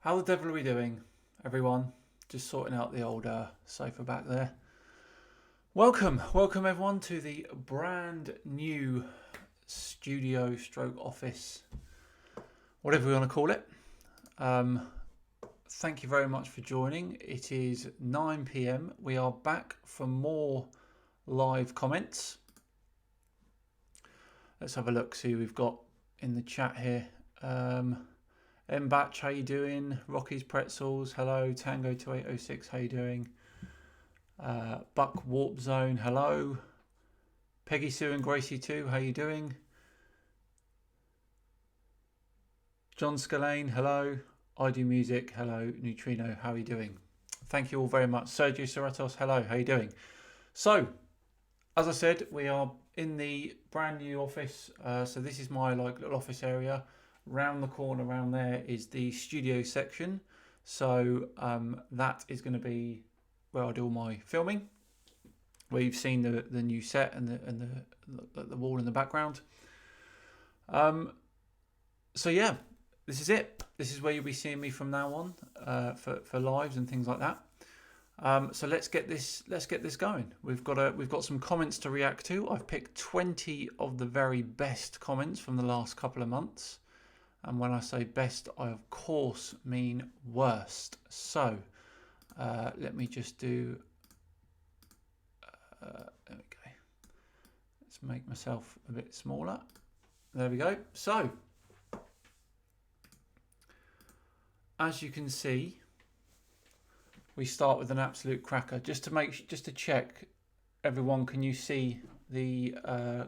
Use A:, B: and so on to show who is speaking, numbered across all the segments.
A: How the devil are we doing, everyone? Just sorting out the old sofa back there. Welcome everyone to the brand new studio stroke office, whatever we want to call it. Thank you very much for joining. It is 9 p.m. We are back for more live comments. Let's have a look, see who we've got in the chat here. Batch, how you doing? Rocky's Pretzels, hello. Tango 2806, how you doing? Buck Warp Zone, hello. Peggy Sue and Gracie too, how you doing? John Scalane, hello. I Do Music, hello. Neutrino, how are you doing? Thank you all very much. Sergio Seratos, hello, how you doing? So, as I said, we are in the brand new office. So this is my little office area. Round the corner around there is the studio section. So that is going to be where I do all my filming. Where you've seen the new set and the wall in the background. So yeah, this is it. This is where you'll be seeing me from now on for lives and things like that. So let's get this going. We've got some comments to react to. I've picked 20 of the very best comments from the last couple of months. And when I say best, I of course mean worst. So let me just do. There we go. Let's make myself a bit smaller. There we go. So as you can see, we start with an absolute cracker. Just to check, everyone, can you see the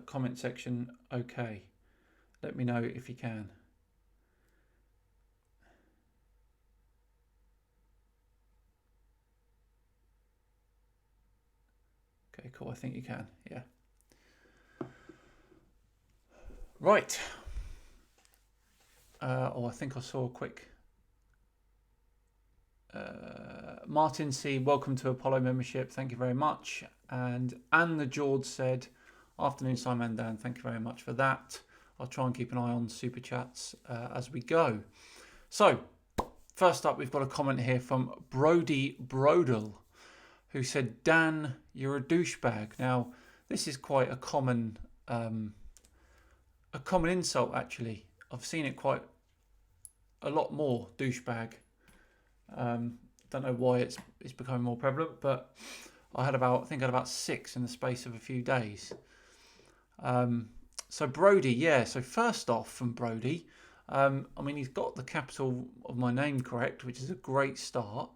A: comment section? Okay. Let me know if you can. Okay, cool. I think you can. Yeah. Right. I think I saw a quick. Martin C, welcome to Apollo membership. Thank you very much. And Anne the George said, afternoon, Simon and Dan. Thank you very much for that. I'll try and keep an eye on super chats as we go. So, first up, we've got a comment here from Brody Brodel, who said, Dan, you're a douchebag. Now, this is quite a common insult, actually. I've seen it quite a lot more, douchebag. Don't know why it's becoming more prevalent, but I had about 6 in the space of a few days. So Brody, yeah. So first off, from Brody, I mean, he's got the capital of my name correct, which is a great start.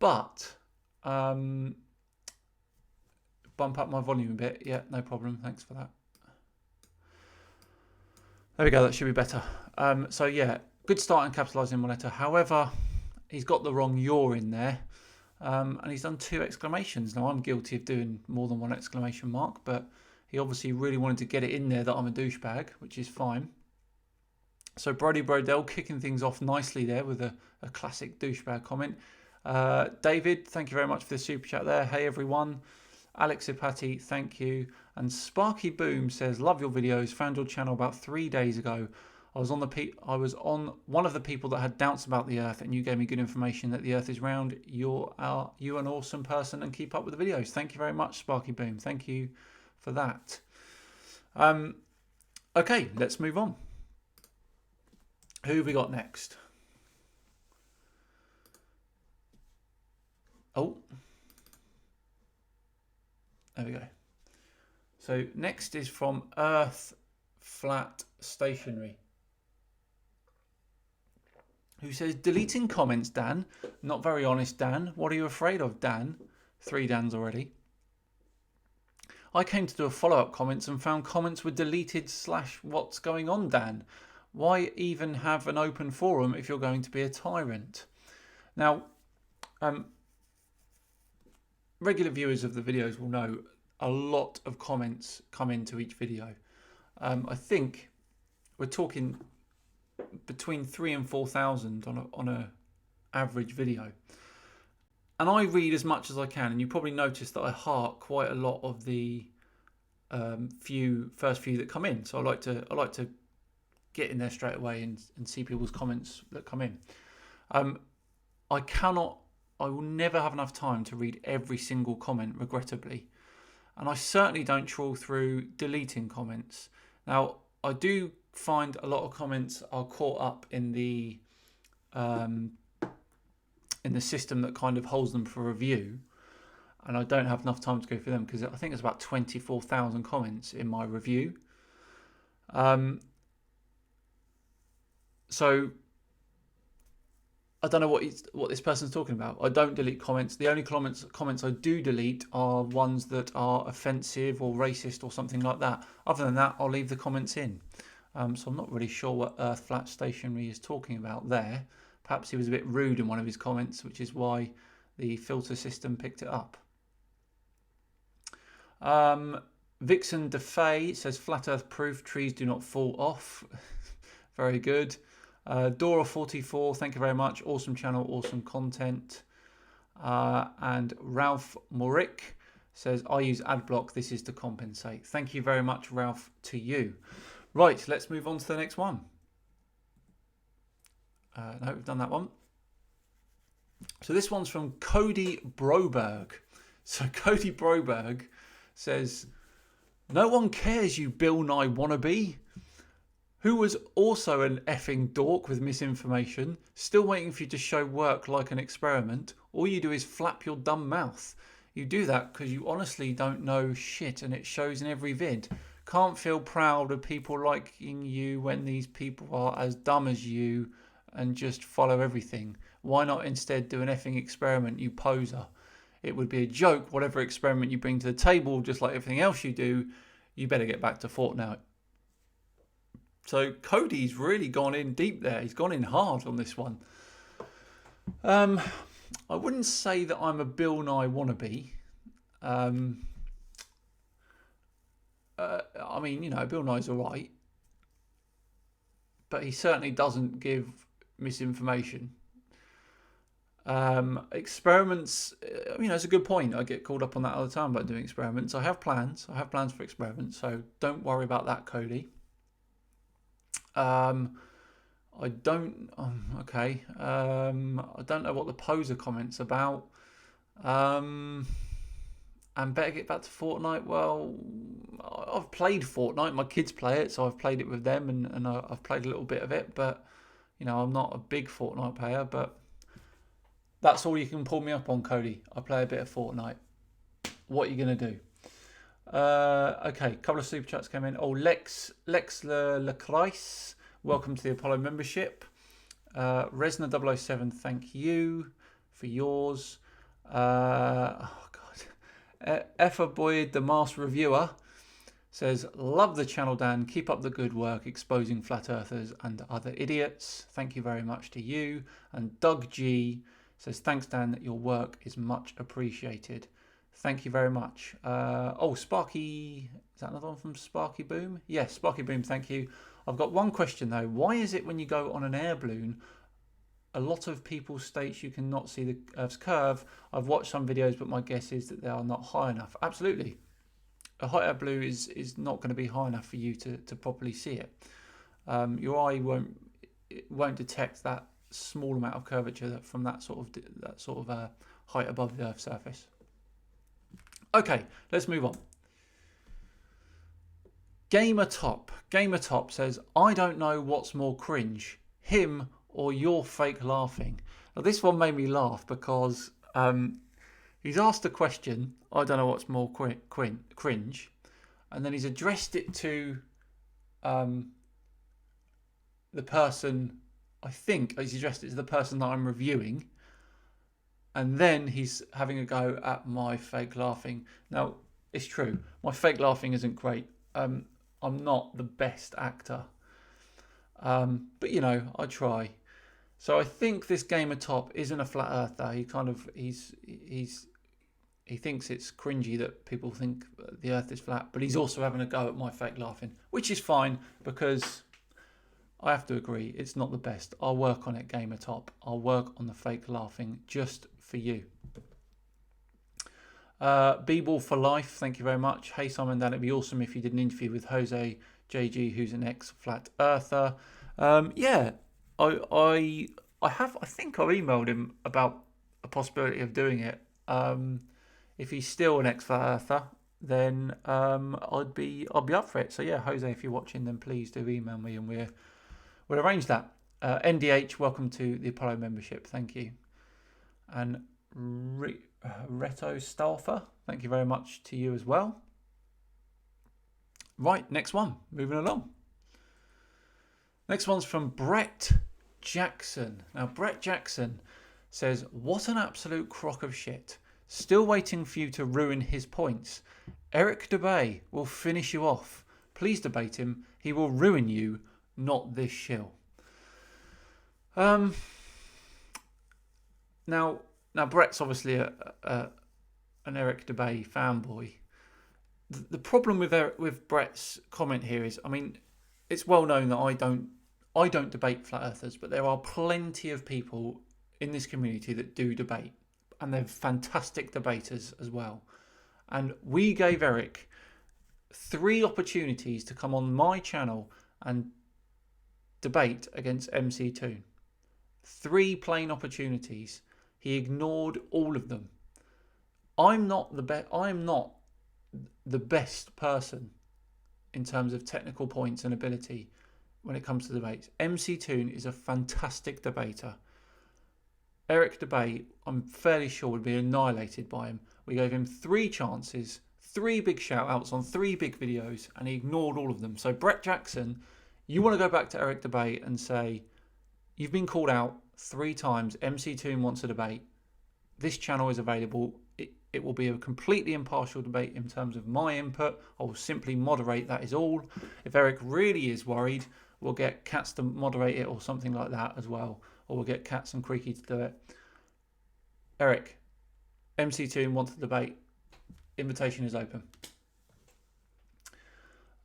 A: But bump up my volume a bit. Yeah, no problem. Thanks for that. There we go. That should be better. So yeah, good start in capitalising my letter. However, he's got the wrong "you're" in there, and he's done 2 exclamations. Now, I'm guilty of doing more than 1 exclamation mark, but he obviously really wanted to get it in there that I'm a douchebag, which is fine. So Brody Brodell kicking things off nicely there with a classic douchebag comment. David, thank you very much for the super chat there. Hey everyone. Alex Ipati, thank you. And Sparky Boom says, love your videos. Found your channel about 3 days ago. I was on one of the people that had doubts about the Earth, and you gave me good information that the Earth is round. You're an awesome person, and keep up with the videos. Thank you very much, Sparky Boom. Thank you for that. Okay, let's move on. Who have we got next? Oh, there we go. So next is from Earth Flat Stationary, who says, deleting comments, Dan. Not very honest, Dan. What are you afraid of, Dan? 3 Dans already. I came to do a follow-up comments and found comments were deleted / what's going on, Dan? Why even have an open forum if you're going to be a tyrant? Now, regular viewers of the videos will know a lot of comments come into each video. I think we're talking between 3,000 and 4,000 on a average video, and I read as much as I can. And you probably noticed that I heart quite a lot of the first few that come in. So I like to get in there straight away and see people's comments that come in. I will never have enough time to read every single comment, regrettably. And I certainly don't trawl through deleting comments. Now, I do find a lot of comments are caught up in the system that kind of holds them for review, and I don't have enough time to go through them because I think there's about 24,000 comments in my review. So I don't know what this person's talking about. I don't delete comments. The only comments I do delete are ones that are offensive or racist or something like that. Other than that, I'll leave the comments in. So I'm not really sure what Earth Flat Stationary is talking about there. Perhaps he was a bit rude in one of his comments, which is why the filter system picked it up. Vixen DeFay says flat Earth proof, trees do not fall off. Very good. Dora44, thank you very much. Awesome channel, awesome content. And Ralph Morick says, I use AdBlock. This is to compensate. Thank you very much, Ralph, to you. Right, let's move on to the next one. No, we've done that one. So this one's from Cody Broberg. So Cody Broberg says, no one cares, you Bill Nye wannabe. Who was also an effing dork with misinformation, still waiting for you to show work like an experiment. All you do is flap your dumb mouth. You do that because you honestly don't know shit and it shows in every vid. Can't feel proud of people liking you when these people are as dumb as you and just follow everything. Why not instead do an effing experiment, you poser? It would be a joke, whatever experiment you bring to the table, just like everything else you do. You better get back to Fortnite. So Cody's really gone in deep there. He's gone in hard on this one. I wouldn't say that I'm a Bill Nye wannabe. I mean, you know, Bill Nye's all right. But he certainly doesn't give misinformation. Experiments, you know, it's a good point. I get called up on that all the time about doing experiments. I have plans. I have plans for experiments. So don't worry about that, Cody. I don't. Okay. I don't know what the poser comment's about. And better get back to Fortnite. Well, I've played Fortnite. My kids play it, so I've played it with them, and I've played a little bit of it. But you know, I'm not a big Fortnite player. But that's all you can pull me up on, Cody. I play a bit of Fortnite. What are you gonna do? Okay, a couple of super chats came in. Oh, Lex Lecrice, welcome to the Apollo membership. Resna 007, thank you for yours. Oh God, Effa Boyd, the Mars reviewer, says, love the channel, Dan. Keep up the good work exposing flat earthers and other idiots. Thank you very much to you. And Doug G says, thanks, Dan. Your work is much appreciated. Thank you very much. Oh, Sparky, is that another one from Sparky Boom? Yes, Sparky Boom, thank you. I've got one question though. Why is it when you go on an air balloon, a lot of people state you cannot see the Earth's curve? I've watched some videos, but my guess is that they are not high enough. Absolutely. A hot air balloon is not going to be high enough for you to properly see it. Your eye won't detect that small amount of curvature from that sort of height above the Earth's surface. Okay, let's move on. Gamer Top says, I don't know what's more cringe, him or your fake laughing. Now this one made me laugh because he's asked a question, I don't know what's more cringe, and then he's addressed it to the person, I think he's addressed it to the person that I'm reviewing, and then he's having a go at my fake laughing. Now, it's true, my fake laughing isn't great. I'm not the best actor. But, you know, I try. So I think this Gamer Top isn't a flat earther. He thinks it's cringy that people think the earth is flat, but he's also having a go at my fake laughing, which is fine because I have to agree, it's not the best. I'll work on it, Gamer Top. I'll work on the fake laughing just for you. B-Ball for life, thank you very much. Hey Simon, Dan, it'd be awesome if you did an interview with Jose JG, who's an ex-flat earther. Yeah, I I think I emailed him about a possibility of doing it. If he's still an ex-flat earther, then I'd be up for it. So yeah, Jose, if you're watching, then please do email me and we'll arrange that. NDH, welcome to the Apollo membership. Thank you. And Reto Staffer, thank you very much to you as well. Right, next one. Moving along. Next one's from Brett Jackson. Now, Brett Jackson says, what an absolute crock of shit. Still waiting for you to ruin his points. Eric Debay will finish you off. Please debate him. He will ruin you, not this shill. Now Brett's obviously an Eric Debay fanboy. The problem with Brett's comment here is, I mean, it's well known that I don't debate flat earthers, but there are plenty of people in this community that do debate, and they're fantastic debaters as well. And we gave Eric 3 opportunities to come on my channel and debate against MC2. 3 plain opportunities. He ignored all of them. I'm not the best person in terms of technical points and ability when it comes to debates. MC Toon is a fantastic debater. Eric Debay, I'm fairly sure, would be annihilated by him. We gave him 3 chances, 3 big shout outs on 3 big videos, and he ignored all of them. So Brett Jackson, you want to go back to Eric Debay and say, you've been called out 3 times, MC Toon wants a debate. This channel is available. It will be a completely impartial debate in terms of my input. I will simply moderate, that is all. If Eric really is worried, we'll get Cats to moderate it or something like that as well. Or we'll get Cats and Creaky to do it. Eric, MC2 wants to debate. Invitation is open.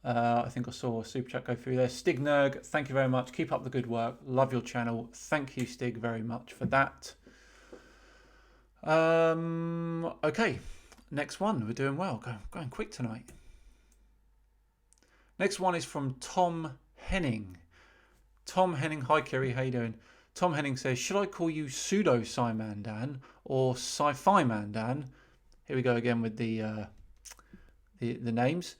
A: I think I saw a super chat go through there. Stignerg, thank you very much. Keep up the good work. Love your channel. Thank you, Stig, very much for that. Okay, next one. We're doing well. Going quick tonight. Next one is from Tom Henning. Tom Henning, hi Kerry, how you doing? Tom Henning says, should I call you Pseudo Sci-Man Dan or Sci-Fi Man Dan? Here we go again with the names.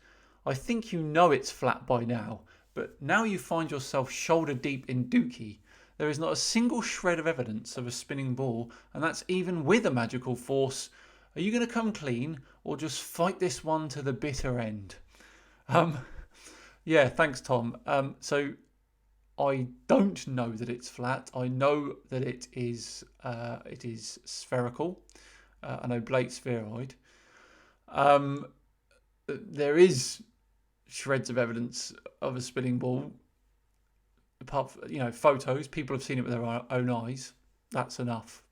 A: I think you know it's flat by now, but now you find yourself shoulder deep in dookie. There is not a single shred of evidence of a spinning ball, and that's even with a magical force. Are you going to come clean or just fight this one to the bitter end? Yeah, thanks, Tom. So I don't know that it's flat. I know that it is spherical. I know Blake's spheroid. There is shreds of evidence of a spinning ball. Apart from, photos, people have seen it with their own eyes. That's enough.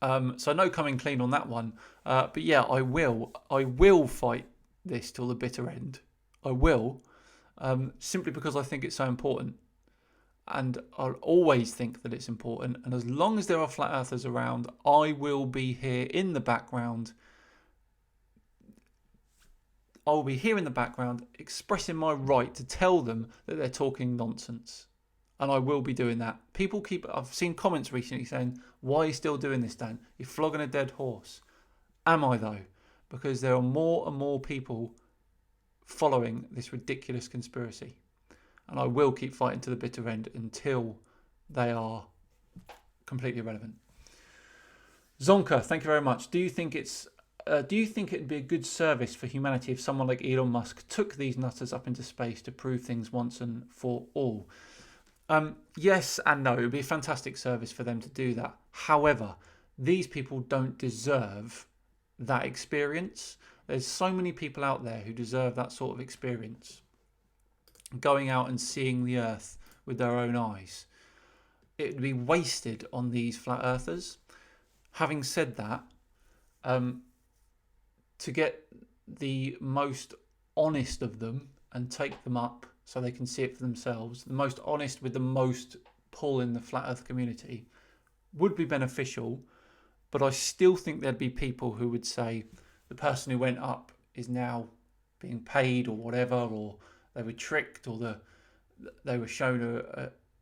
A: So no coming clean on that one. But yeah, I will fight this till the bitter end. I will, simply because I think it's so important. And I'll always think that it's important. And as long as there are flat earthers around, I will be here in the background. I'll be here in the background expressing my right to tell them that they're talking nonsense. And I will be doing that. I've seen comments recently saying, why are you still doing this, Dan? You're flogging a dead horse. Am I though? Because there are more and more people following this ridiculous conspiracy. And I will keep fighting to the bitter end until they are completely irrelevant. Zonka, thank you very much. Do you think it'd be a good service for humanity if someone like Elon Musk took these nutters up into space to prove things once and for all? Yes and no. It would be a fantastic service for them to do that. However, these people don't deserve that experience. There's so many people out there who deserve that sort of experience. Going out and seeing the Earth with their own eyes. It would be wasted on these flat earthers. Having said that, to get the most honest of them and take them up so they can see it for themselves, the most honest with the most pull in the flat earth community, would be beneficial. But I still think there'd be people who would say the person who went up is now being paid or whatever, or they were tricked, or they were shown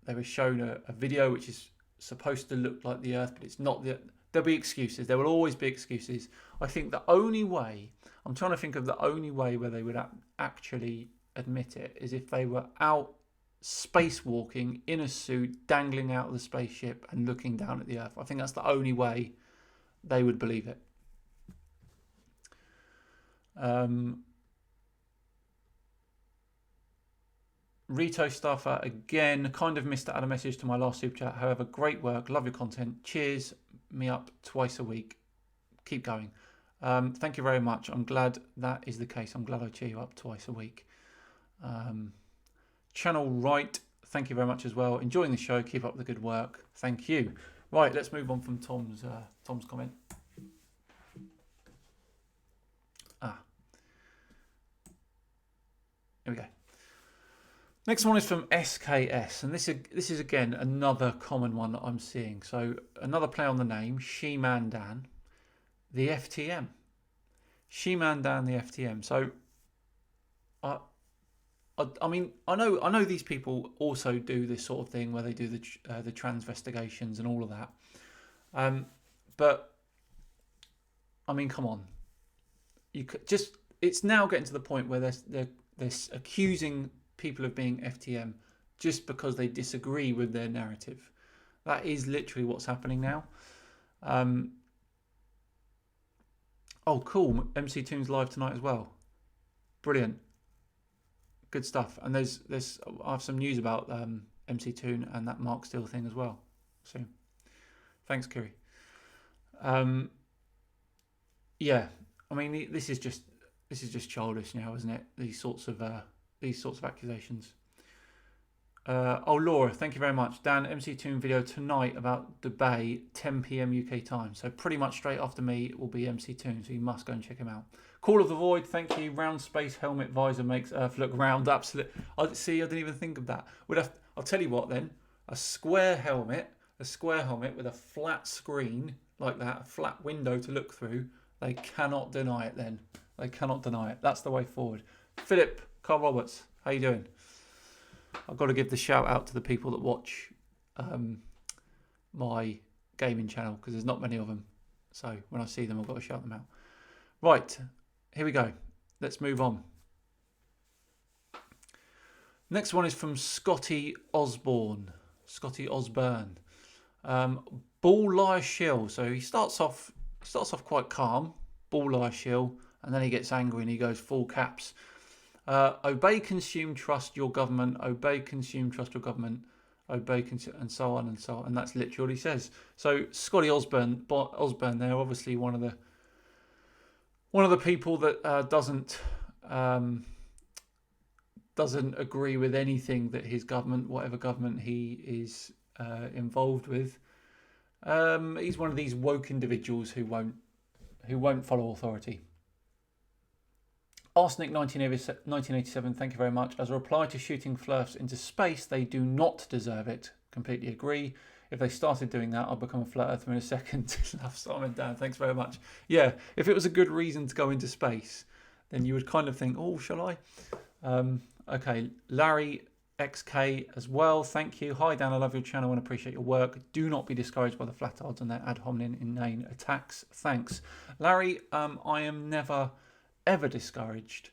A: a video which is supposed to look like the Earth, but it's not. There'll be excuses. There will always be excuses. I think the only way, I'm trying to think of the only way where they would actually admit it is if they were out spacewalking in a suit, dangling out of the spaceship and looking down at the Earth. I think that's the only way they would believe it. Rito Staffer again, kind of missed out a message to my last super chat. However, great work, love your content. Cheers me up twice a week. Keep going. Thank you very much. I'm glad that is the case. I'm glad I cheer you up twice a week. Channel Right, thank you very much as well. Enjoying the show. Keep up the good work. Thank you. Right, let's move on from Tom's comment. Here we go. Next one is from SKS, and this is again another common one that I'm seeing. So another play on the name, She-Man Dan, the FTM. She-Man Dan, the FTM. So I mean, I know these people also do this sort of thing where they do the transvestigations and all of that. But I mean, come on, you could just, it's now getting to the point where they're accusing people of being FTM just because they disagree with their narrative. That is literally what's happening now. Oh, cool. MC Toon's live tonight as well. Brilliant. Good stuff. And I have some news about MC Toon and that Mark Steele thing as well. So, thanks, Kiri. Yeah. I mean, this is just childish now, isn't it? These sorts of accusations. Laura, thank you very much. Dan, MC Toon video tonight about Dubai, 10 p.m. UK time. So pretty much straight after me it will be MC Toon, so you must go and check him out. Call of the Void, thank you. Round space helmet visor makes Earth look round. Absolutely. I didn't even think of that. I'll tell you what then. A square helmet with a flat screen like that, a flat window to look through. They cannot deny it then. They cannot deny it. That's the way forward. Philip, Carl Roberts, how you doing? I've got to give the shout out to the people that watch my gaming channel because there's not many of them. So when I see them, I've got to shout them out. Right, here we go. Let's move on. Next one is from Scotty Osborne. Ball, liar, shill. So he starts off quite calm. Ball, liar, shill, and then he gets angry and he goes full caps. Obey, consume, trust your government. Obey, consume, trust your government. Obey, and so on and so on. And that's literally what he says. So Scotty Osborne there, obviously one of the people that doesn't agree with anything that his government, whatever government he is involved with. He's one of these woke individuals who won't follow authority. Arsenic 1987, thank you very much. As a reply to shooting flirts into space, they do not deserve it. Completely agree. If they started doing that, I'll become a flat earther in a second. Love Simon Dan, thanks very much. Yeah, if it was a good reason to go into space, then you would kind of think, oh, shall I? Okay, Larry XK as well, thank you. Hi Dan, I love your channel and appreciate your work. Do not be discouraged by the flatards and their ad hominem inane attacks. Thanks. Larry, I am never ever discouraged.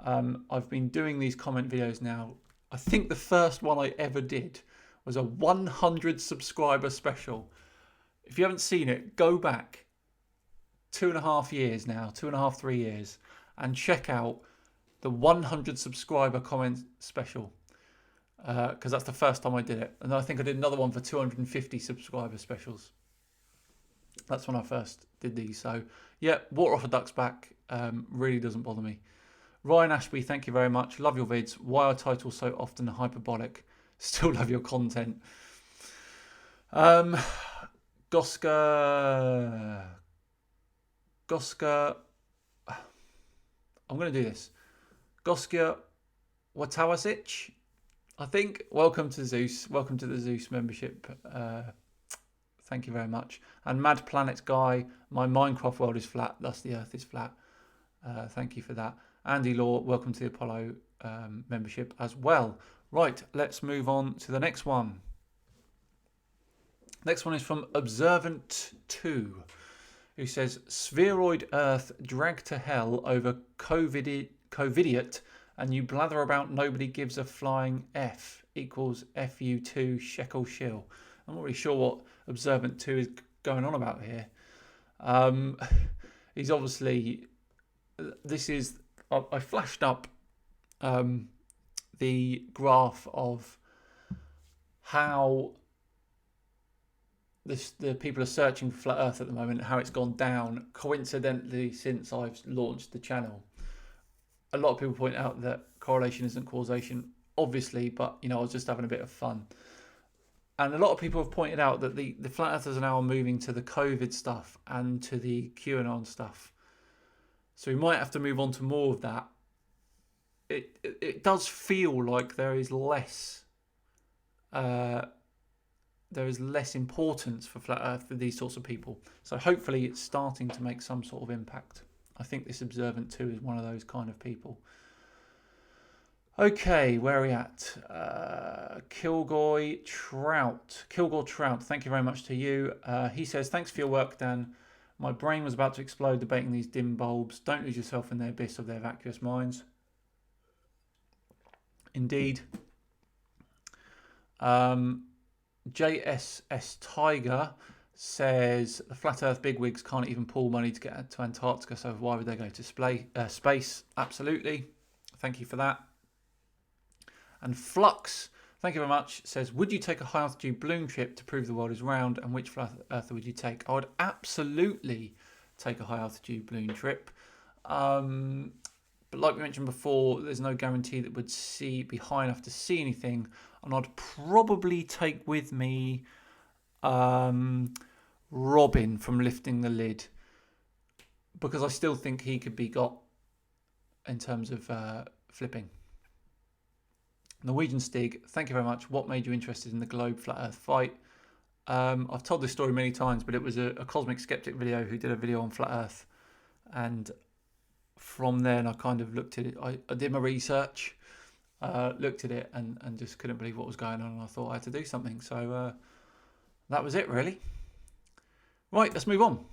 A: I've been doing these comment videos now. I think the first one I ever did was a 100 subscriber special. If you haven't seen it, go back 2.5 years now, 3 years, and check out the 100 subscriber comment special. Because that's the first time I did it. And then I think I did another one for 250 subscriber specials. That's when I first did these. So yeah, water off a duck's back. Really doesn't bother me. Ryan Ashby, thank you very much. Love your vids. Why are titles so often hyperbolic? Still love your content. Goska. I'm going to do this. Goska Watawasic, I think. Welcome to Zeus. Welcome to the Zeus membership. Thank you very much. And Mad Planet Guy, my Minecraft world is flat, thus the Earth is flat. Thank you for that. Andy Law, welcome to the Apollo membership as well. Right, let's move on to the next one. Next one is from Observant2, who says, spheroid Earth dragged to hell over COVIDiot, and you blather about nobody gives a flying F equals FU2 shekel shill. I'm not really sure what Observant2 is going on about here. He's obviously... This is... I flashed up the graph of how the people are searching for flat Earth at the moment, how it's gone down coincidentally since I've launched the channel. A lot of people point out that correlation isn't causation, obviously, but I was just having a bit of fun. And a lot of people have pointed out that the flat earthers are now moving to the COVID stuff and to the QAnon stuff. So we might have to move on to more of that. It does feel like there is less importance for flat earth for these sorts of people. So hopefully it's starting to make some sort of impact. I think this Observant2 is one of those kind of people. Okay, where are we at? Kilgore Trout, thank you very much to you. He says, thanks for your work, Dan. My brain was about to explode debating these dim bulbs. Don't lose yourself in the abyss of their vacuous minds. Indeed. JSS Tiger says the flat earth bigwigs can't even pool money to get to Antarctica, so why would they go to space? Absolutely. Thank you for that. And Flux, thank you very much, says, would you take a high altitude balloon trip to prove the world is round, and which flat earther would you take? I would absolutely take a high altitude balloon trip. But like we mentioned before, there's no guarantee that would be high enough to see anything. And I'd probably take with me Robin from Lifting the Lid, because I still think he could be got in terms of flipping. Norwegian Stig, thank you very much. What made you interested in the globe flat earth fight? I've told this story many times, but it was a Cosmic Skeptic video who did a video on flat earth. And from then I kind of looked at it. I did my research, looked at it and just couldn't believe what was going on. And I thought I had to do something. So that was it, really. Right, let's move on.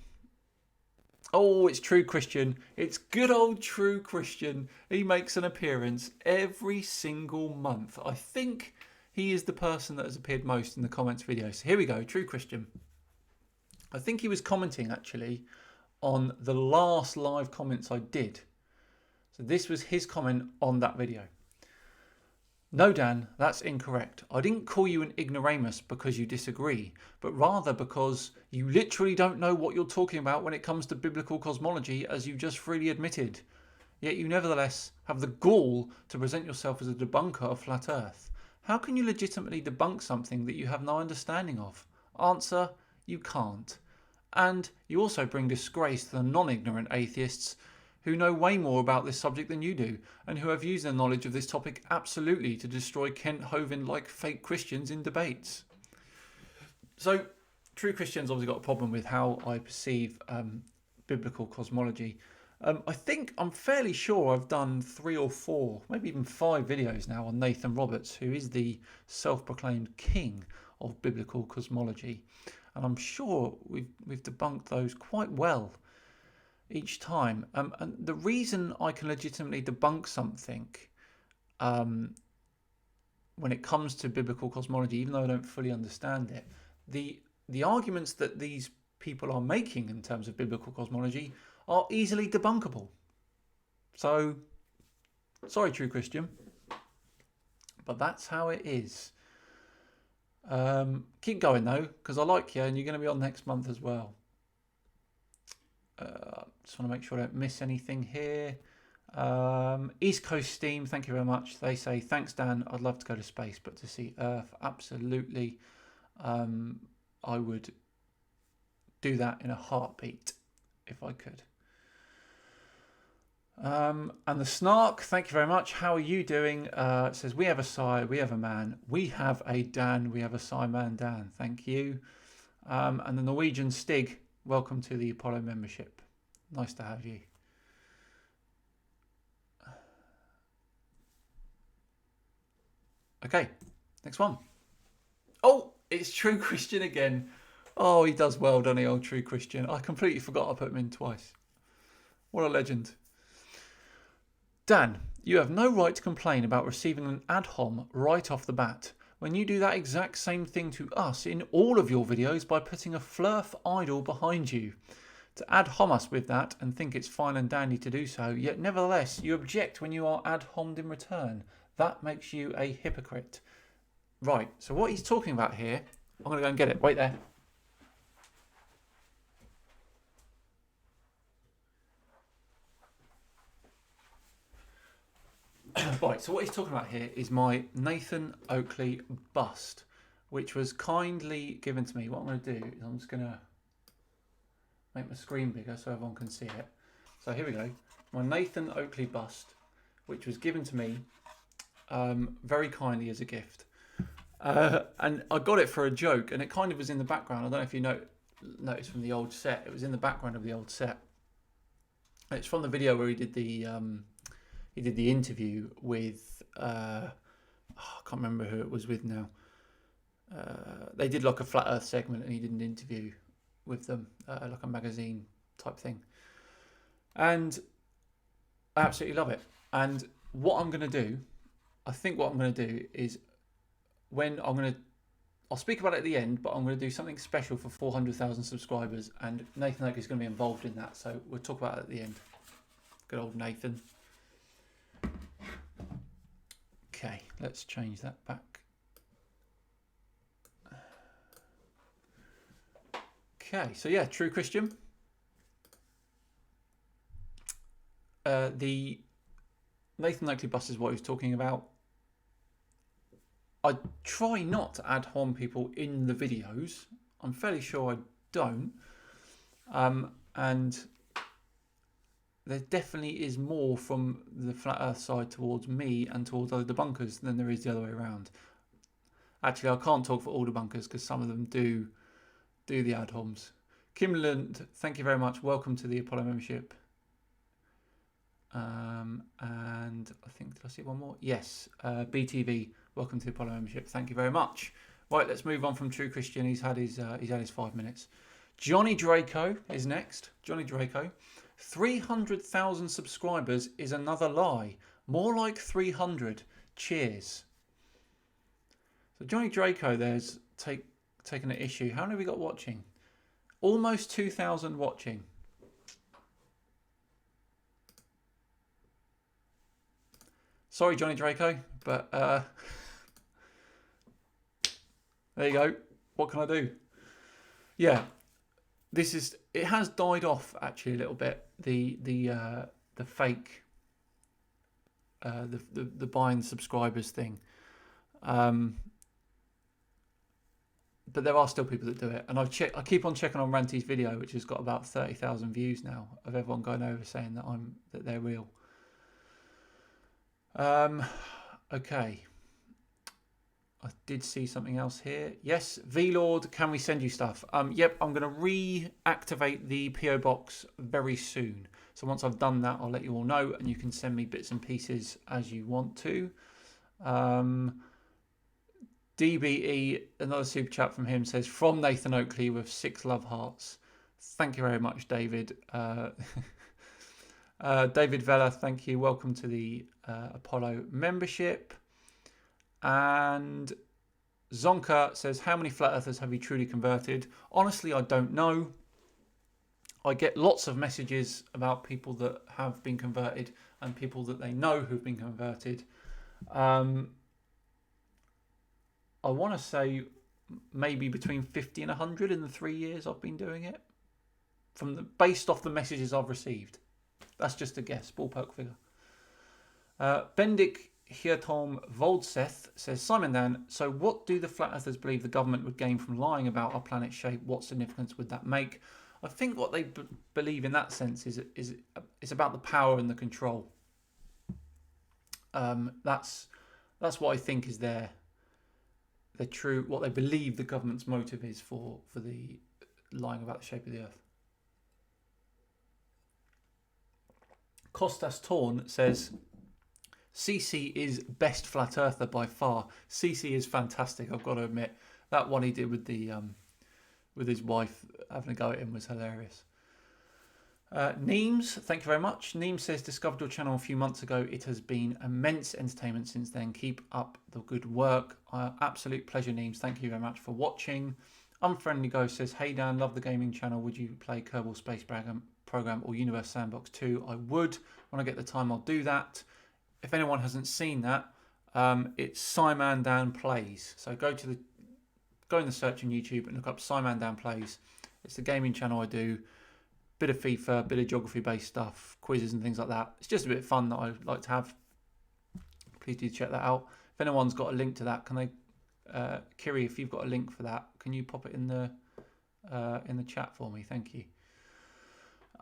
A: Oh, it's True Christian. It's good old True Christian. He makes an appearance every single month. I think he is the person that has appeared most in the comments videos. So here we go, True Christian. I think he was commenting actually on the last live comments I did. So this was his comment on that video. No, Dan, that's incorrect. I didn't call you an ignoramus because you disagree, but rather because you literally don't know what you're talking about when it comes to biblical cosmology, as you just freely admitted. Yet you nevertheless have the gall to present yourself as a debunker of flat earth. How can you legitimately debunk something that you have no understanding of? Answer, you can't. And you also bring disgrace to the non-ignorant atheists who know way more about this subject than you do, and who have used their knowledge of this topic absolutely to destroy Kent Hovind-like fake Christians in debates. So, True Christian's obviously got a problem with how I perceive biblical cosmology. I'm fairly sure I've done 3 or 4, maybe even 5 videos now on Nathan Roberts, who is the self-proclaimed king of biblical cosmology. And I'm sure we've debunked those quite well each time. And the reason I can legitimately debunk something when it comes to biblical cosmology, even though I don't fully understand it, the arguments that these people are making in terms of biblical cosmology are easily debunkable. So, sorry, True Christian, but that's how it is. Keep going though, because I like you and you're going to be on next month as well. Just want to make sure I don't miss anything here. East Coast Steam, thank you very much. They say, thanks Dan, I'd love to go to space, but to see Earth, absolutely. I would do that in a heartbeat if I could. And the Snark, thank you very much. How are you doing? It says, we have a Psy, we have a man, we have a Dan, we have a Psy man Dan. Thank you. And the Norwegian Stig, welcome to the Apollo membership. Nice to have you. Okay, next one. Oh, it's True Christian again. Oh, he does well, doesn't he, old True Christian? I completely forgot I put him in twice. What a legend. Dan, you have no right to complain about receiving an ad hom right off the bat when you do that exact same thing to us in all of your videos by putting a flurf idol behind you. To ad hom us with that and think it's fine and dandy to do so, yet nevertheless you object when you are ad hommed in return. That makes you a hypocrite. Right, so what he's talking about here, I'm going to go and get it. Wait there. Right, so what he's talking about here is my Nathan Oakley bust, which was kindly given to me. What I'm going to do is I'm just going to make my screen bigger so everyone can see it. So here we go. My Nathan Oakley bust, which was given to me very kindly as a gift. And I got it for a joke, and it kind of was in the background. I don't know if you noticed from the old set. It was in the background of the old set. It's from the video where he did the interview with I can't remember who it was with now. They did like a flat Earth segment, and he did an interview with them, like a magazine type thing. And I absolutely love it. And what I'm going to do, I think what I'm going to do is I'll speak about it at the end, but I'm going to do something special for 400,000 subscribers, and Nathan Oakley is going to be involved in that. So we'll talk about it at the end. Good old Nathan. Okay, let's change that back. Okay, so yeah, True Christian. The Nathan Oakley bus is what he was talking about. I try not to ad hom people in the videos. I'm fairly sure I don't. And there definitely is more from the flat Earth side towards me and towards other debunkers than there is the other way around. Actually, I can't talk for all debunkers because some of them do the ad homs. Kimland, thank you very much. Welcome to the Apollo membership. And I think, did I see one more? Yes, BTV, welcome to the Apollo membership. Thank you very much. Right, let's move on from True Christian. He's had his 5 minutes. Johnny Draco is next. Johnny Draco. 300,000 subscribers is another lie. More like 300. Cheers. So Johnny Draco there's taken an issue. How many have we got watching? Almost 2,000 watching. Sorry, Johnny Draco, but there you go. What can I do? Yeah, it has died off actually a little bit. The fake the buying subscribers thing. But there are still people that do it, and I keep on checking on Ranty's video, which has got about 30,000 views now, of everyone going over saying that they're real. Okay. I did see something else here. Yes, VLord, can we send you stuff? Yep, I'm going to reactivate the PO box very soon. So once I've done that, I'll let you all know, and you can send me bits and pieces as you want to. DBE, another super chat from him, says, from Nathan Oakley with 6 love hearts. Thank you very much, David. David Vella, thank you. Welcome to the Apollo membership. And Zonka says, how many flat earthers have you truly converted? Honestly, I don't know. I get lots of messages about people that have been converted and people that they know who've been converted. I want to say maybe between 50 and 100 in the 3 years I've been doing it. Based off the messages I've received. That's just a guess, ballpark figure. Bendik Hiertom Voldseth says, Simon Dan, so what do the flat earthers believe the government would gain from lying about our planet's shape? What significance would that make? I think what they believe in that sense is it's about the power and the control. That's what I think is their true, what they believe the government's motive is for the lying about the shape of the earth. Kostas Torn says, CC is best flat earther by far. CC is fantastic, I've got to admit. That one he did with the with his wife having a go at him was hilarious. Neems, thank you very much. Neems says, discovered your channel a few months ago. It has been immense entertainment since then. Keep up the good work. Absolute pleasure, Neems. Thank you very much for watching. Unfriendly Ghost says, hey Dan, love the gaming channel. Would you play Kerbal Space Program or Universe Sandbox 2? I would. When I get the time, I'll do that. If anyone hasn't seen that, it's Simon Dan Plays. So go in the search on YouTube and look up Simon Dan Plays. It's the gaming channel I do. Bit of FIFA, bit of geography-based stuff, quizzes and things like that. It's just a bit of fun that I like to have. Please do check that out. If anyone's got a link to that, can they, Kiri, if you've got a link for that, can you pop it in the chat for me? Thank you.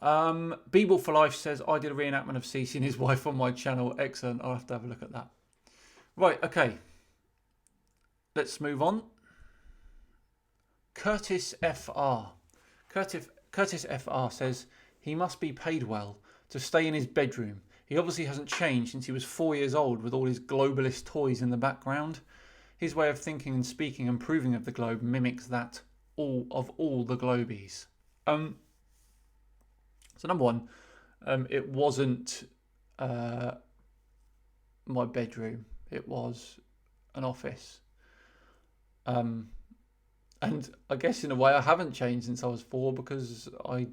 A: Beeble for Life says, I did a reenactment of Cece and his wife on my channel. Excellent. I'll have to have a look at that. Right, okay. Let's move on. Curtis FR. Curtis FR says, he must be paid well to stay in his bedroom. He obviously hasn't changed since he was 4 years old with all his globalist toys in the background. His way of thinking and speaking and proving of the globe mimics that of all the globies. So number one, it wasn't my bedroom. It was an office. And I guess in a way I haven't changed since I was 4 because I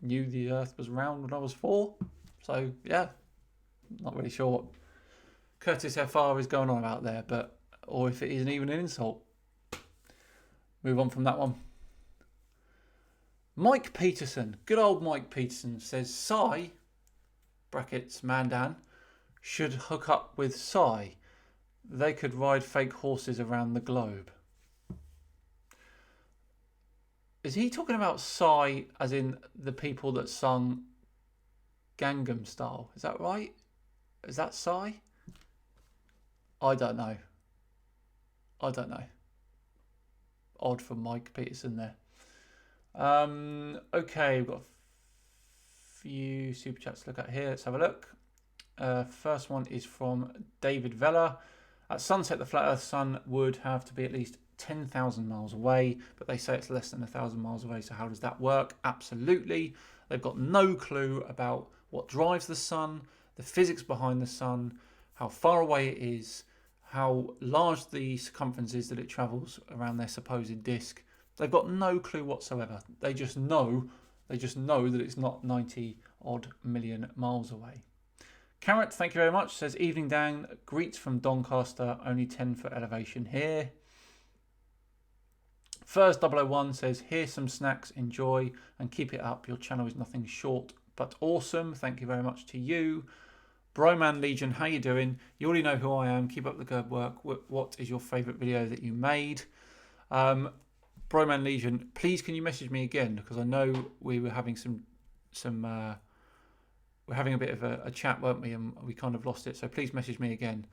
A: knew the earth was round when I was 4. So, yeah, not really sure what Curtis FR is going on about there, or if it isn't even an insult. Move on from that one. Mike Peterson, good old Mike Peterson, says Sai, brackets Mandan, should hook up with Sai. They could ride fake horses around the globe. Is he talking about Psy as in the people that sung Gangnam Style? Is that right? Is that Psy? I don't know. Odd from Mike Peterson there. Okay, we've got a few super chats to look at here. Let's have a look. First one is from David Vella. At sunset, the flat Earth sun would have to be at least 10,000 miles away, but they say it's less than 1,000 miles away. So how does that work? Absolutely. They've got no clue about what drives the sun, the physics behind the sun, how far away it is, how large the circumference is that it travels around their supposed disk. They've got no clue whatsoever. They just know that it's not 90 odd million miles away. Carrot, thank you very much, says, evening Dan, greets from Doncaster, only 10 foot elevation here. First 001 says, here's some snacks, enjoy and keep it up. Your channel is nothing short but awesome. Thank you very much to you. Broman Legion, how you doing? You already know who I am. Keep up the good work. What is your favourite video that you made? Broman Legion, please can you message me again, because I know we were having we're having a bit of a chat, weren't we? And we kind of lost it. So please message me again.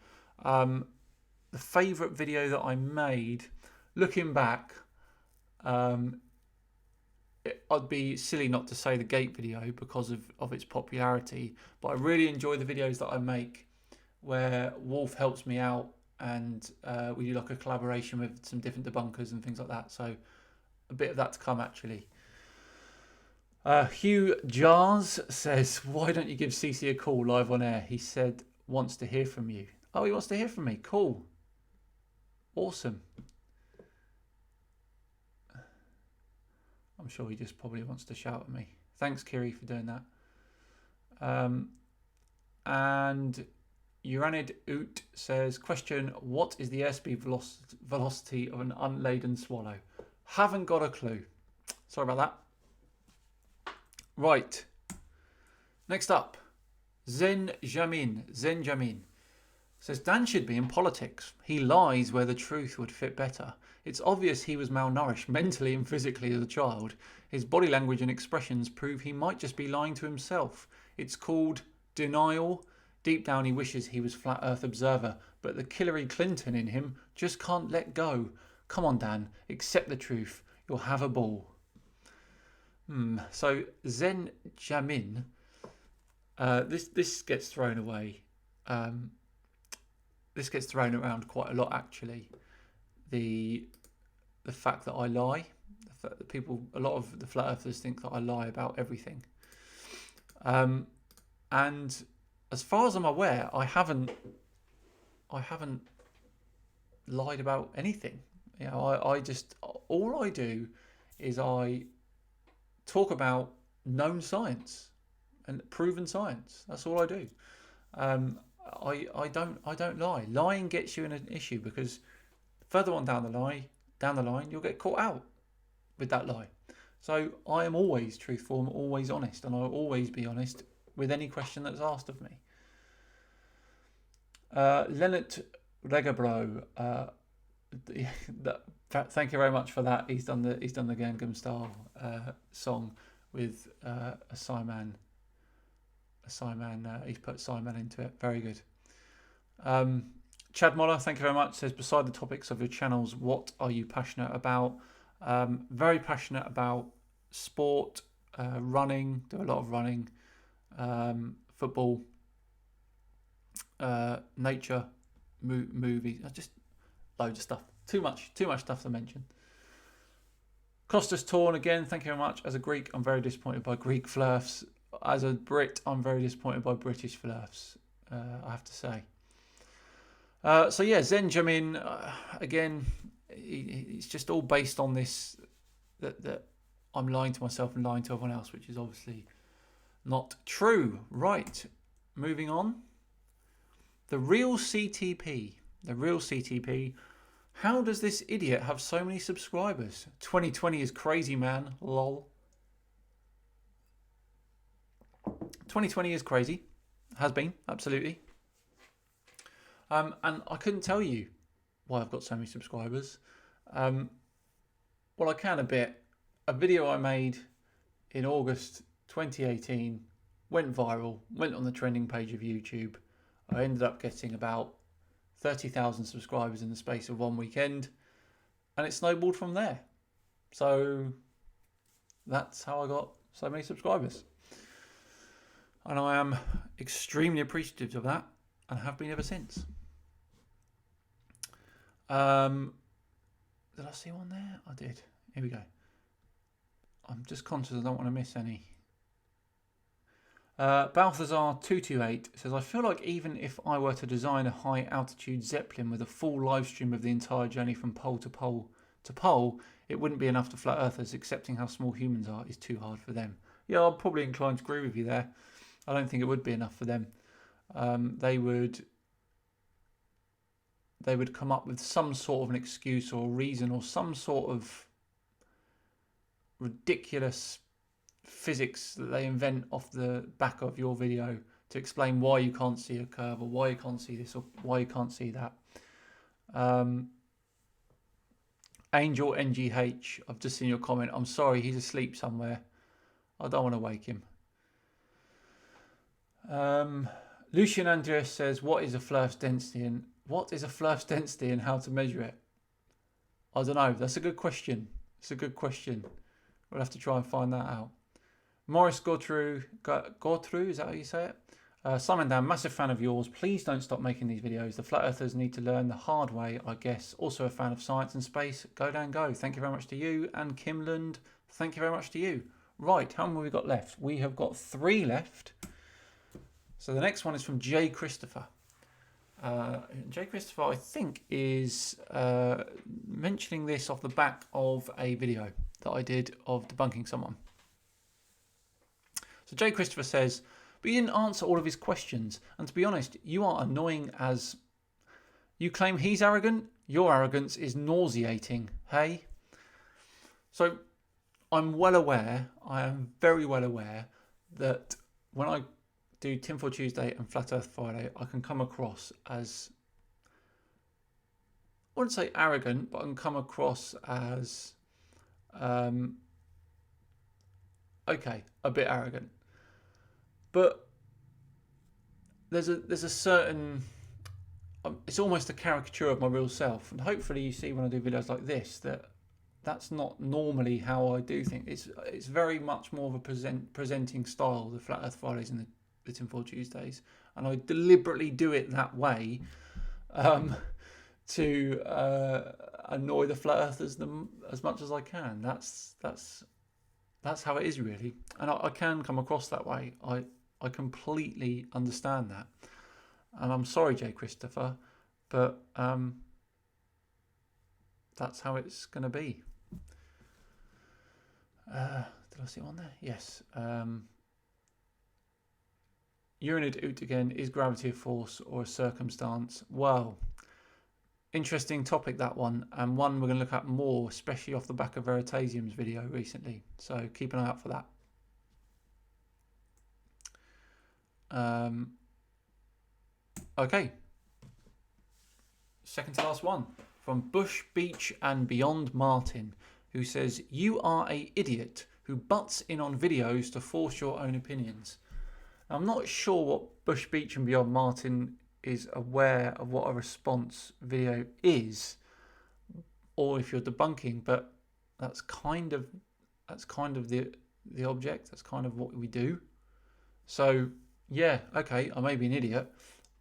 A: The favourite video that I made, looking back, I'd be silly not to say the gate video because of its popularity, but I really enjoy the videos that I make where Wolf helps me out and we do like a collaboration with some different debunkers and things like that. So a bit of that to come actually. Hugh Jars says, why don't you give CC a call live on air? He said wants to hear from you. Oh, he wants to hear from me. Cool. Awesome. I'm sure he just probably wants to shout at me. Thanks, Kiri, for doing that. And Uranid Oot says, question, what is the airspeed velocity of an unladen swallow? Haven't got a clue. Sorry about that. Right. Next up, Zen Jamin says, Dan should be in politics. He lies where the truth would fit better. It's obvious he was malnourished mentally and physically as a child. His body language and expressions prove he might just be lying to himself. It's called denial. Deep down he wishes he was Flat Earth Observer, but the Hillary Clinton in him just can't let go. Come on, Dan, accept the truth. You'll have a ball. So Zen Jamin, this gets thrown away. This gets thrown around quite a lot actually. The fact that I lie, People, a lot of the flat earthers think that I lie about everything. And as far as I'm aware, I haven't lied about anything. I just, all I do is I talk about known science and proven science. That's all I do. I don't lie. Lying gets you in an issue because further on down the line, you'll get caught out with that lie. So I am always truthful. I'm always honest, and I'll always be honest with any question that's asked of me. Leonard Regabro, thank you very much for that. He's done the Gangnam Style song with a Simon. He's put Simon into it. Very good. Chad Moller, thank you very much. Says, beside the topics of your channels, what are you passionate about? Very passionate about sport, running. Do a lot of running, football, nature, movies. Just loads of stuff. Too much stuff to mention. Costas Torn again. Thank you very much. As a Greek, I'm very disappointed by Greek flirfs. As a Brit, I'm very disappointed by British flirfs. I have to say. So yeah, Zenjamin, again, it's just all based on this, that I'm lying to myself and lying to everyone else, which is obviously not true. Right, moving on. The real CTP. How does this idiot have so many subscribers? 2020 is crazy, man. Lol. 2020 is crazy. Has been, absolutely. And I couldn't tell you why I've got so many subscribers. Well, I can a bit. A video I made in August 2018 went viral, went on the trending page of YouTube. I ended up getting about 30,000 subscribers in the space of one weekend, and it snowballed from there. So that's how I got so many subscribers. And I am extremely appreciative of that and have been ever since. Did I see one there? I did. Here we go. I'm just conscious I don't want to miss any. Balthazar228 says, I feel like even if I were to design a high altitude Zeppelin with a full live stream of the entire journey from pole to pole, it wouldn't be enough to flat earthers. Accepting how small humans are is too hard for them. Yeah, I'm probably inclined to agree with you there. I don't think it would be enough for them. They would come up with some sort of an excuse or reason or some sort of ridiculous physics that they invent off the back of your video to explain why you can't see a curve or why you can't see this or why you can't see that. Angel NGH, I've just seen your comment. I'm sorry, he's asleep somewhere. I don't want to wake him. Lucian Andreas says, what is a Flerf's density and how to measure it? I don't know. That's a good question. We'll have to try and find that out. Morris Gautreau, is that how you say it? Simon Dan, massive fan of yours. Please don't stop making these videos. The flat earthers need to learn the hard way, I guess. Also a fan of science and space. Go Dan go. Thank you very much to you. And Kimland, thank you very much to you. Right, how many have we got left? We have got 3 left. So the next one is from Jay Christopher. Jay Christopher, I think, is mentioning this off the back of a video that I did of debunking someone. So Jay Christopher says, but you didn't answer all of his questions. And to be honest, you are annoying as... You claim he's arrogant. Your arrogance is nauseating. Hey? So I'm very well aware that when I do Tinfoil Tuesday and Flat Earth Friday, I can come across as... I wouldn't say arrogant, but I can come across as... okay, a bit arrogant. But there's a certain... it's almost a caricature of my real self. And hopefully you see when I do videos like this that that's not normally how I do things. It's very much more of a presenting style, the Flat Earth Fridays and the Tinfoil Tuesdays. And I deliberately do it that way to annoy the flat earthers as much as I can. That's how it is, really, and I can come across that way. I completely understand that, and I'm sorry, Jay Christopher, but that's how it's going to be. Did I see one there? Yes. Uranid Oot again, is gravity a force or a circumstance? Well, interesting topic, that one, and one we're going to look at more, especially off the back of Veritasium's video recently. So keep an eye out for that. Okay. Second to last one from Bush Beach and Beyond Martin, who says, "You are a idiot who butts in on videos to force your own opinions." I'm not sure what Bush Beach and Beyond Martin is aware of what a response video is, or if you're debunking, but that's kind of the object. That's kind of what we do. So yeah, okay, I may be an idiot,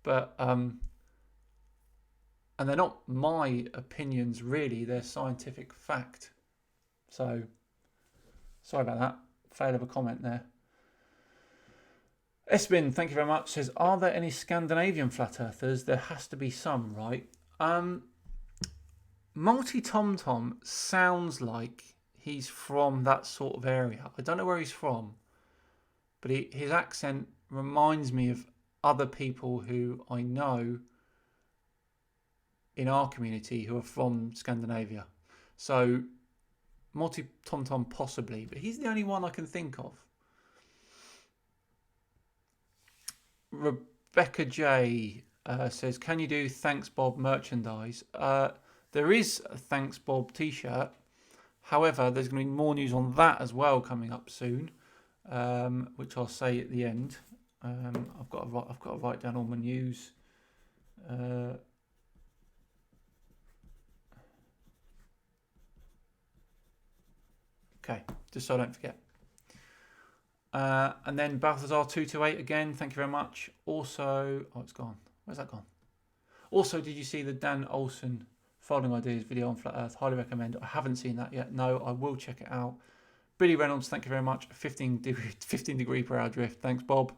A: but and they're not my opinions really, they're scientific fact. So sorry about that. Fail of a comment there. Esbin, thank you very much, says, "Are there any Scandinavian flat earthers? There has to be some, right?" Multi Tom Tom sounds like he's from that sort of area. I don't know where he's from, but his accent reminds me of other people who I know in our community who are from Scandinavia. So Multi Tom Tom possibly, but he's the only one I can think of. Rebecca J says, "Can you do Thanks Bob merchandise?" There is a Thanks Bob t-shirt. However, there's going to be more news on that as well coming up soon, which I'll say at the end. I've got to write down all my news. Okay, just so I don't forget. And then Balthazar228 again, thank you very much. Also, oh, it's gone. Where's that gone? Also, did you see the Dan Olsen Folding Ideas video on Flat Earth? Highly recommend. I haven't seen that yet. No, I will check it out. Billy Reynolds, thank you very much. 15 degree per hour drift. Thanks, Bob.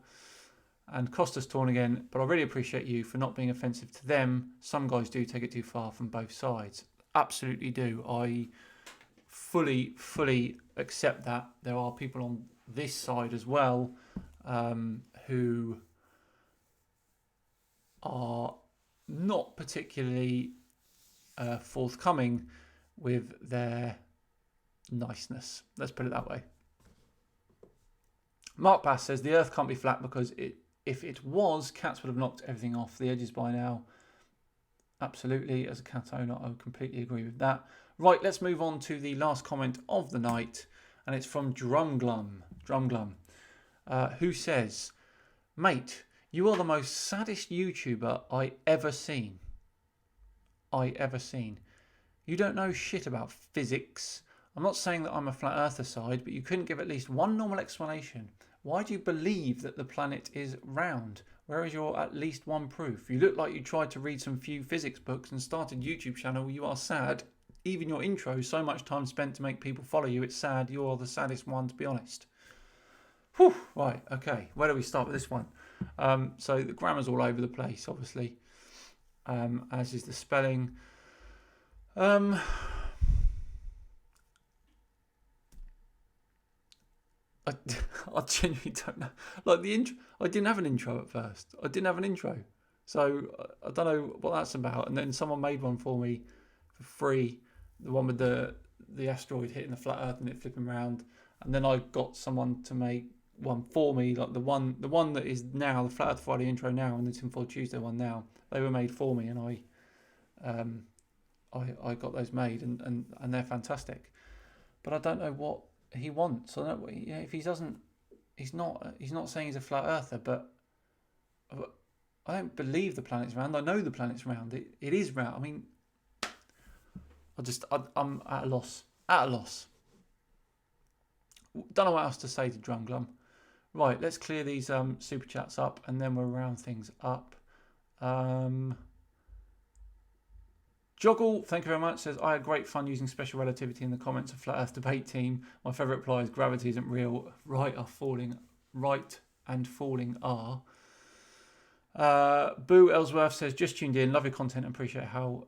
A: And Costas Torn again. But I really appreciate you for not being offensive to them. Some guys do take it too far from both sides. Absolutely do. I fully accept that. There are people on this side as well who are not particularly forthcoming with their niceness. Let's put it that way. Mark Bass says, "The Earth can't be flat because if it was, cats would have knocked everything off the edges by now." Absolutely. As a cat owner, I would completely agree with that. Right, let's move on to the last comment of the night, and it's from Drumglum, who says, "Mate, you are the most saddest YouTuber I ever seen. You don't know shit about physics. I'm not saying that I'm a flat earther side, but you couldn't give at least one normal explanation. Why do you believe that the planet is round? Where is your at least one proof? You look like you tried to read some few physics books and started YouTube channel. You are sad. Even your intro, so much time spent to make people follow you. It's sad. You're the saddest one, to be honest." Whew, right, okay. Where do we start with this one? So the grammar's all over the place, obviously, as is the spelling. I genuinely don't know. Like the intro, I didn't have an intro at first. So I don't know what that's about. And then someone made one for me for free. The one with the asteroid hitting the flat Earth and it flipping around. And then I got someone to make one for me, like the one that is now the Flat Earth Friday intro now, and the Tinfoil Tuesday one now. They were made for me, and I got those made, and they're fantastic. But I don't know what he wants. I don't. If he doesn't, he's not saying he's a flat earther. But I don't believe the planet's round. I know the planet's round. It is round. I mean, I'm at a loss. Don't know what else to say to Drumglum. Right, let's clear these super chats up, and then we'll round things up. Joggle, thank you very much, says, I had great fun using special relativity in the comments of Flat Earth debate team. My favourite reply is gravity isn't real. Right and falling are. Boo Ellsworth says, just tuned in, love your content and appreciate how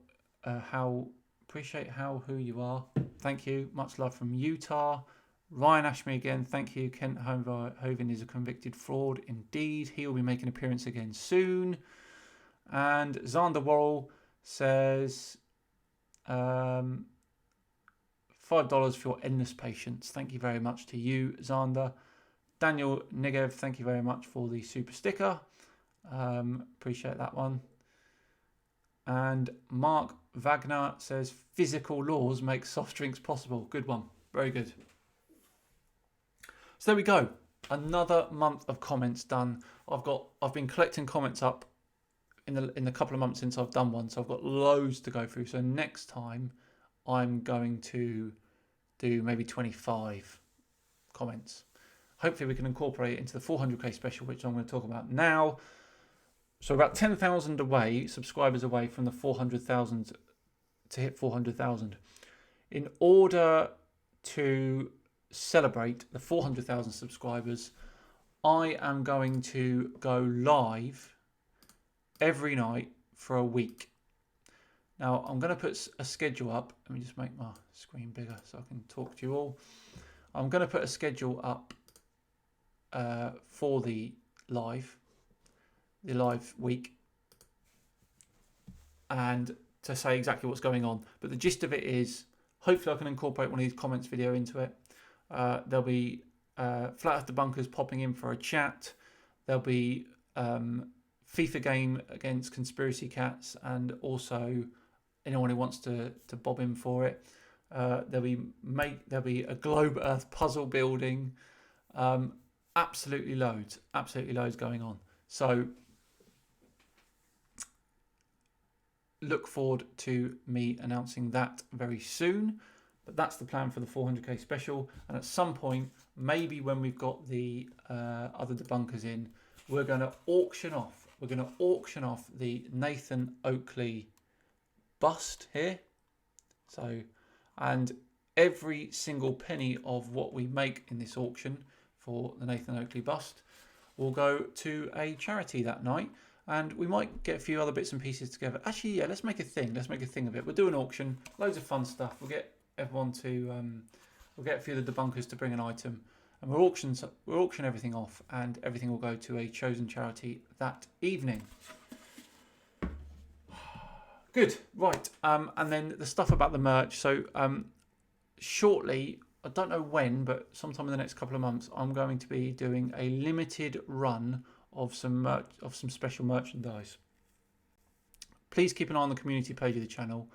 A: who you are. Thank you. Much love from Utah. Ryan Ashme again, thank you. Kent Hovind is a convicted fraud indeed. He will be making an appearance again soon. And Xander Worrell says, $5 for your endless patience. Thank you very much to you, Xander. Daniel Nigev, thank you very much for the super sticker. Appreciate that one. And Mark Wagner says, physical laws make soft drinks possible. Good one. Very good. So there we go. Another month of comments done. I've been collecting comments up in the couple of months since I've done one, so I've got loads to go through. So next time I'm going to do maybe 25 comments. Hopefully we can incorporate it into the 400k special, which I'm going to talk about now. So about 10,000 subscribers away from the 400,000 to hit 400,000. In order to celebrate the 400,000 subscribers, I am going to go live every night for a week. Now I'm going to put a schedule up. Let me just make my screen bigger so I can talk to you all. I'm going to put a schedule up for the live week, and to say exactly what's going on. But the gist of it is, hopefully I can incorporate one of these comments video into it. There'll be Flat Earth Debunkers popping in for a chat. There'll be FIFA game against Conspiracy Cats, and also anyone who wants to bob in for it. There'll be a Globe Earth puzzle building. Absolutely loads going on. So look forward to me announcing that very soon. But that's the plan for the 400k special. And at some point, maybe when we've got the other debunkers in, we're going to auction off. We're going to auction off the Nathan Oakley bust here. So, and every single penny of what we make in this auction for the Nathan Oakley bust will go to a charity that night. And we might get a few other bits and pieces together. Actually, yeah, let's make a thing. Let's make a thing of it. We'll do an auction. Loads of fun stuff. We'll get everyone to, we'll get a few of the debunkers to bring an item. And we'll auction everything off, and everything will go to a chosen charity that evening. Good, right. And then the stuff about the merch. So shortly, I don't know when, but sometime in the next couple of months, I'm going to be doing a limited run of some special merchandise. Please keep an eye on the community page of the channel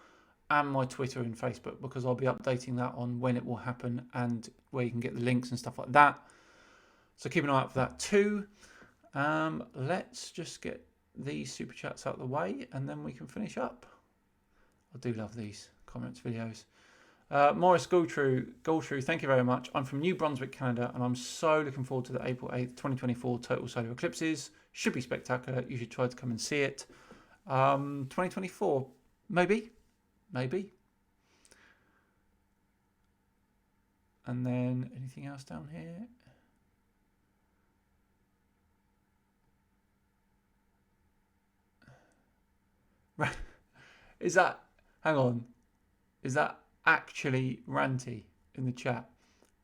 A: and my Twitter and Facebook, because I'll be updating that on when it will happen and where you can get the links and stuff like that. So keep an eye out for that too. Let's just get these super chats out of the way and then we can finish up. I do love these comments videos. Morris Goldtrue, thank you very much. I'm from New Brunswick, Canada, and I'm so looking forward to the April 8th, 2024 total solar eclipses. Should be spectacular. You should try to come and see it. 2024, maybe. And then anything else down here? Right. Hang on. Is that actually ranty in the chat?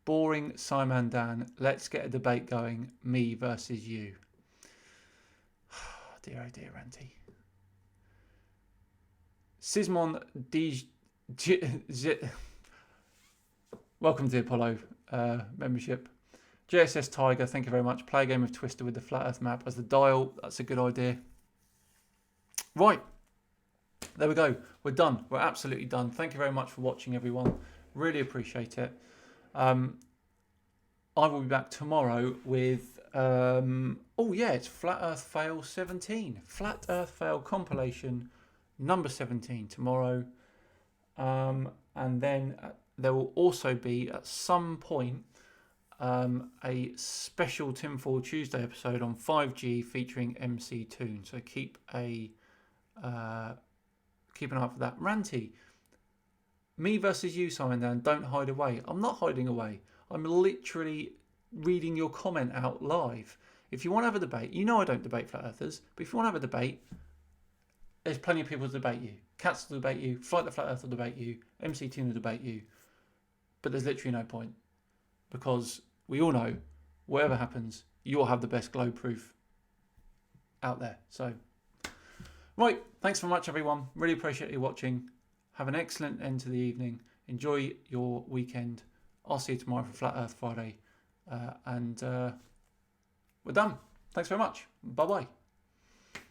A: Boring Simon Dan. Let's get a debate going. Me versus you. Dear, oh dear, ranty. Sismon welcome to the Apollo membership. JSS Tiger, thank you very much. Play a game of Twister with the flat Earth map as the dial. That's a good idea. Right. There we go. We're done. We're absolutely done. Thank you very much for watching, everyone. Really appreciate it. I will be back tomorrow with, it's Flat Earth Fail 17. Flat Earth Fail compilation number 17 tomorrow. And then there will also be at some point a special Tinfoil Tuesday episode on 5G featuring MC Toon. So keep keep an eye out for that. Ranty, me versus you, Simon Dan, don't hide away. I'm not hiding away. I'm literally reading your comment out live. If you want to have a debate, you know I don't debate flat earthers, but if you want to have a debate, there's plenty of people to debate you. Cats will debate you, Flight the Flat Earth will debate you, MC2 will debate you, but there's literally no point, because we all know, whatever happens, you'll have the best globe proof out there. So, right, thanks very much everyone. Really appreciate you watching. Have an excellent end to the evening. Enjoy your weekend. I'll see you tomorrow for Flat Earth Friday. And we're done. Thanks very much. Bye-bye.